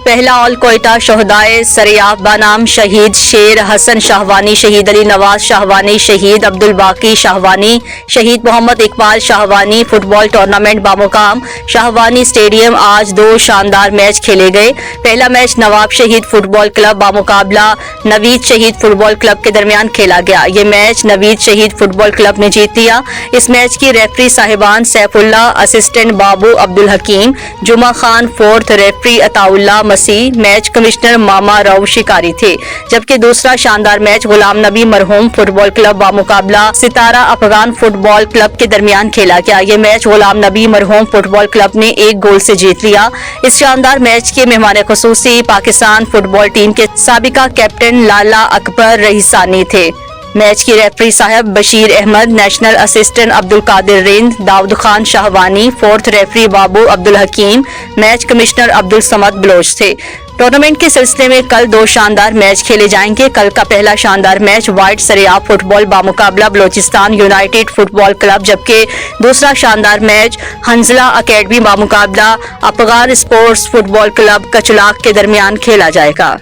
पहला ऑल कोयटा शहदाए सरियाफ बनाम शहीद शेर हसन शाहवानी, शहीद अली नवाज शाहवानी, शहीद अब्दुल बाकी शाहवानी, शहीद मोहम्मद इकबाल शाहवानी फुटबॉल टूर्नामेंट बामुकाम शाहवानी स्टेडियम। आज दो शानदार मैच खेले गए। पहला मैच नवाब शहीद फुटबॉल क्लब बामुकाबला नवीद शहीद फुटबॉल क्लब के दरमियान खेला गया। ये मैच नवीद शहीद फुटबॉल क्लब ने जीत लिया। इस मैच की रेफरी साहिबान सैफुल्ला, असिस्टेंट बाबू अब्दुल हकीम, जुमा खान, फोर्थ रेफरी अताउल्ला मसीह, मैच कमिश्नर मामा राव शिकारी थे। जबकि दूसरा शानदार मैच गुलाम नबी मरहूम फुटबॉल क्लब बामुकाबला सितारा अफगान फुटबॉल क्लब के दरमियान खेला गया। ये मैच गुलाम नबी मरहूम फुटबॉल क्लब ने 1 गोल से जीत लिया। इस शानदार मैच के मेहमान खुसूसी पाकिस्तान फुटबॉल टीम के साबिका कैप्टन लाला अकबर रहीसानी थे। मैच की रेफरी साहब Bashir Ahmad, national assistant Abdul Qadir Rind, Daud Khan Shahwani, fourth referee बाबू अब्दुल हकीम, मैच कमिश्नर अब्दुल समद बलोच थे। टूर्नामेंट के सिलसिले में कल 2 शानदार मैच खेले जाएंगे। कल का पहला शानदार मैच वाइट सरियाफ फुटबॉल बामुकाबला बलोचिस्तान यूनाइटेड फुटबॉल क्लब, जबकि दूसरा शानदार मैच हंजला अकेडमी बामुकाबला Afghan sports football club Kuchlak के दरमियान खेला जाएगा।